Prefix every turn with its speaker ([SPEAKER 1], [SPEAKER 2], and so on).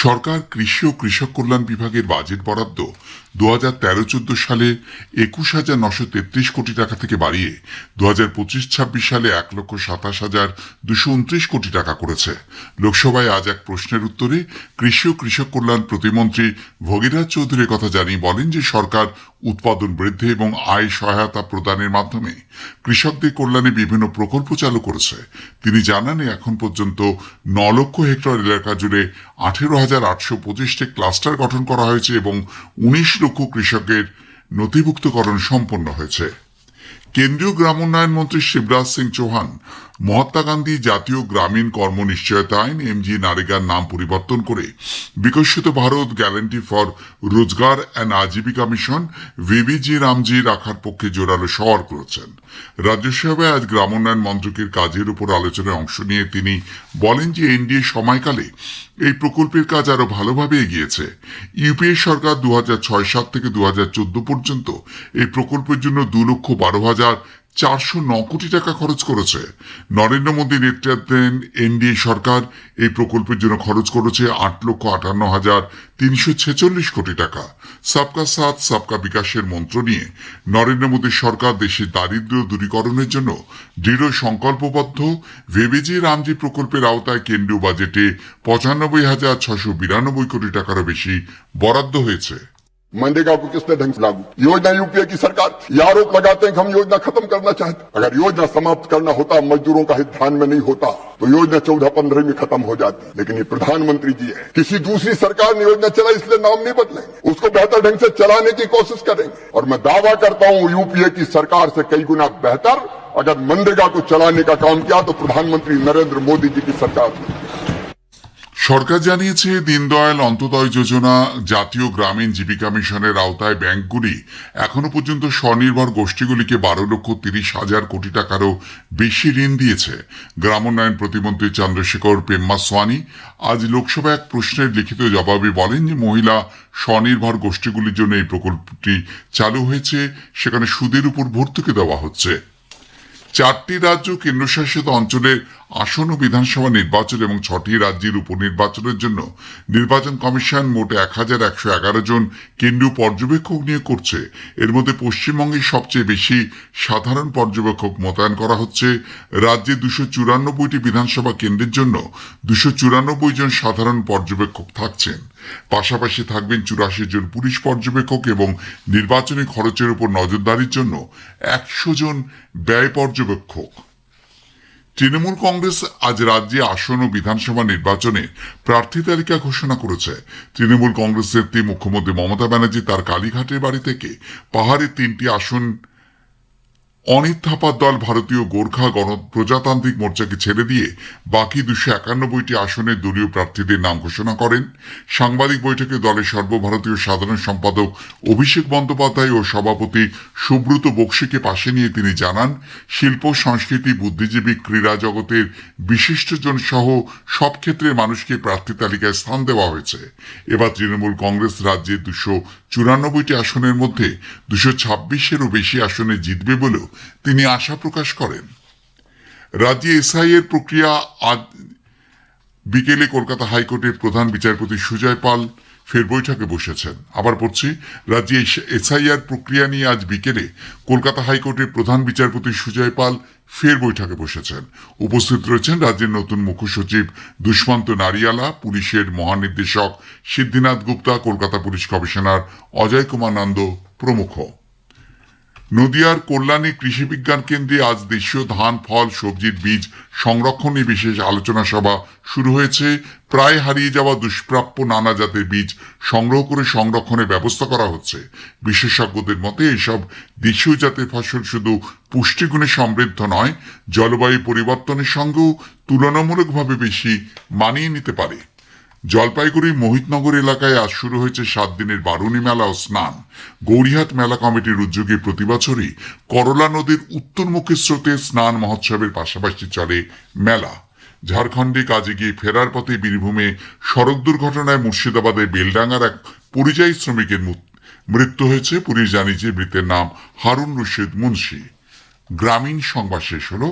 [SPEAKER 1] সরকার কৃষি ও কৃষক কল্যাণ বিভাগের বাজেট বরাদ্দ 2013-14 সালে 21,933 কোটি টাকা থেকে বাড়িয়ে 2025-26 সালে 1,27,229 কোটি টাকা করেছে। লোকসভায় আজ এক প্রশ্নের উত্তরে কৃষি ও কৃষক কল্যাণ প্রতিমন্ত্রী ভগীরথ চৌধুরী কথা জানিয়ে বলেন যে সরকার উৎপাদন বৃদ্ধি এবং আয় সহায়তা প্রদানের মাধ্যমে কৃষকদের কল্যাণে বিভিন্ন প্রকল্প চালু করেছে। তিনি জানান এখন পর্যন্ত 9 লক্ষ হেক্টর এলাকা জুড়ে 18,825টি ক্লাস্টার গঠন করা হয়েছে এবং 19 লক্ষ কৃষকের নথিভুক্তকরণ সম্পন্ন হয়েছে। কেন্দ্রীয় গ্রামোন্নয়ন মন্ত্রী শিবরাজ সিং চৌহান মহাত্মা গান্ধী জাতীয় গ্রামীণ কর্ম নিশ্চয়তা আইন এমজি নারেগার নাম পরিবর্তন করে Viksit Bharat guarantee for Rozgar and Ajeevika mission VBG Ramji রাখার পক্ষে জোরালো সওয়াল করেছেন। রাজ্যসভায় আজ গ্রামোন্নয়ন মন্ত্রকের কাজের উপর আলোচনায় অংশ নিয়ে তিনি বলেন যে এনডিএ সময়কালে এই প্রকল্পের কাজ আরো ভালোভাবে এগিয়েছে। ইউপিএ সরকার 2006-7 থেকে 2014 পর্যন্ত এই প্রকল্পের জন্য 2,12,409 কোটি টাকা খরচ করেছে। নরেন্দ্র মোদী নেতৃত্বাধীন এনডিএ সরকার এই প্রকল্পের জন্য খরচ করেছে 8,58,346 কোটি টাকা। সবকা সাথ সবকা বিকাশের মন্ত্র নিয়ে নরেন্দ্র মোদী সরকার দেশের দারিদ্র্য দূরীকরণের জন্য দৃঢ় সংকল্পবদ্ধ। ভিবিজি রামজি প্রকল্পের আওতায় কেন্দ্রীয় বাজেটে 95,692 কোটি টাকারও বেশি বরাদ্দ হয়েছে।
[SPEAKER 2] मनरेगा को किसने ढंग से लागू? योजना यूपीए की सरकार। ये आरोप लगाते हैं कि हम योजना खत्म करना चाहते। अगर योजना समाप्त करना होता, मजदूरों का हित ध्यान में नहीं होता, तो योजना 14-15 में खत्म हो जाती। लेकिन ये प्रधानमंत्री जी है, किसी दूसरी सरकार ने योजना चलाई इसलिए नाम नहीं बदलेंगे, उसको बेहतर ढंग से चलाने की कोशिश करेंगे। और मैं दावा करता हूं यूपीए की सरकार से कई गुना बेहतर अगर मनरेगा को चलाने का काम किया तो प्रधानमंत्री नरेंद्र मोदी जी की सरकार।
[SPEAKER 1] সরকার জানিয়েছে দীনদয়াল অন্তোদয় যোজনা জাতীয় গ্রামীণ জীবিকা মিশনের আওতায় ব্যাংকগুলি এখনো পর্যন্ত স্বনির্ভর গোষ্ঠীগুলিকে 12,30,000 কোটি টাকারও বেশি ঋণ দিয়েছে। গ্রামোন্নয়ন প্রতিমন্ত্রী চন্দ্রশেখর পেম্মাস্বামী আজ লোকসভায় এক প্রশ্নের লিখিত জবাবে বলেন যে মহিলা স্বনির্ভর গোষ্ঠীগুলির জন্য এই প্রকল্পটি চালু হয়েছে, সেখানে সুদের উপর ভর্তুকি দেওয়া হচ্ছে। 4টি রাজ্য কেন্দ্রশাসিত অঞ্চলের আসন্ন বিধানসভা নির্বাচন এবং 6টি রাজ্যের উপনির্বাচনের জন্য নির্বাচন কমিশন মোট 1,111 জন কেন্দ্রীয় পর্যবেক্ষক নিয়োগ করছে। এর মধ্যে পশ্চিমবঙ্গে সবচেয়ে বেশি সাধারণ পর্যবেক্ষক মোতায়েন করা হচ্ছে। রাজ্যে 294টি বিধানসভা কেন্দ্রের জন্য 294 জন সাধারণ পর্যবেক্ষক থাকছেন। পাশাপাশি থাকবেন 84 জন পুলিশ পর্যবেক্ষক এবং নির্বাচনী খরচের উপর নজরদারির জন্য 100 জন ব্যয় পর্যবেক্ষক। তৃণমূল কংগ্রেস আজ রাজ্যে আসন্ন বিধানসভা নির্বাচনে প্রার্থী তালিকা ঘোষণা করেছে। তৃণমূল কংগ্রেস নেত্রী মুখ্যমন্ত্রী মমতা ব্যানার্জি তার কালীঘাটের বাড়ি থেকে পাহাড়ের 3টি আসন অনিত থাপার দল ভারতীয় গোর্খা গণপ্রজাতান্ত্রিক মোর্চাকে ছেড়ে দিয়ে বাকি 291টি আসনের দলীয় প্রার্থীদের নাম ঘোষণা করেন। সাংবাদিক বৈঠকে দলের সর্বভারতীয় সাধারণ সম্পাদক অভিষেক বন্দ্যোপাধ্যায় ও সভাপতি সুব্রত বক্সিকে পাশে নিয়ে তিনি জানান, শিল্প সংস্কৃতি বুদ্ধিজীবী ক্রীড়া জগতের বিশিষ্টজন সহ সব ক্ষেত্রের মানুষকে প্রার্থী তালিকায় স্থান দেওয়া হয়েছে। এবার তৃণমূল কংগ্রেস রাজ্যের 294টি আসনের মধ্যে 226-এরও বেশি আসনে জিতবে বলেও তিনি আশা প্রকাশ করেন। রাজ্যে এসআই এর প্রক্রিয়া আজ বিকেলে কলকাতা হাইকোর্টের প্রধান বিচারপতি সুজয় পাল ফের বৈঠকে বসেছেন। আবার পড়ছি, রাজ্যে এসআইআর প্রক্রিয়া নিয়ে আজ বিকেলে কলকাতা হাইকোর্টের প্রধান বিচারপতি সুজয় পাল ফের বৈঠকে বসেছেন। উপস্থিত রয়েছেন রাজ্যের নতুন মুখ্য সচিব দুষ্মন্ত নারিয়ালা, পুলিশের মহানির্দেশক সিদ্ধিনাথ গুপ্তা, কলকাতা পুলিশ কমিশনার অজয় কুমার নন্দ প্রমুখ। নদিয়ার কল্যাণী কৃষি বিজ্ঞান কেন্দ্রে আজ দেশীয় ধান, ফল, সবজির বীজ সংরক্ষণ নিয়ে বিশেষ আলোচনা সভা শুরু হয়েছে। প্রায় হারিয়ে যাওয়া দুষ্প্রাপ্য নানা জাতের বীজ সংগ্রহ করে সংরক্ষণের ব্যবস্থা করা হচ্ছে। বিশেষজ্ঞদের মতে এসব দেশীয় জাতের ফসল শুধু পুষ্টিগুণে সমৃদ্ধ নয়, জলবায়ু পরিবর্তনের সঙ্গেও তুলনামূলকভাবে বেশি মানিয়ে নিতে পারে। জলপাইগুড়ি মোহিতনগর এলাকায় আজ শুরু হয়েছে 7 দিনের বারুণী মেলা ও স্নান। গৌরীহাট মেলা কমিটির উদ্যোগে প্রতি বছরই করলা নদীর উত্তরমুখী স্রোতে স্নান মহোৎসবের পাশাপাশি চলে মেলা। ঝাড়খণ্ডে কাজে গিয়ে ফেরার পথে বীরভূমে সড়ক দুর্ঘটনায় মুর্শিদাবাদের বেলডাঙ্গার এক পরিযায়ী শ্রমিকের মৃত্যু হয়েছে। পুলিশ জানিয়েছে মৃতের নাম হারুন রশিদ মুন্সি। গ্রামীণ সংবাদ শেষ হলো।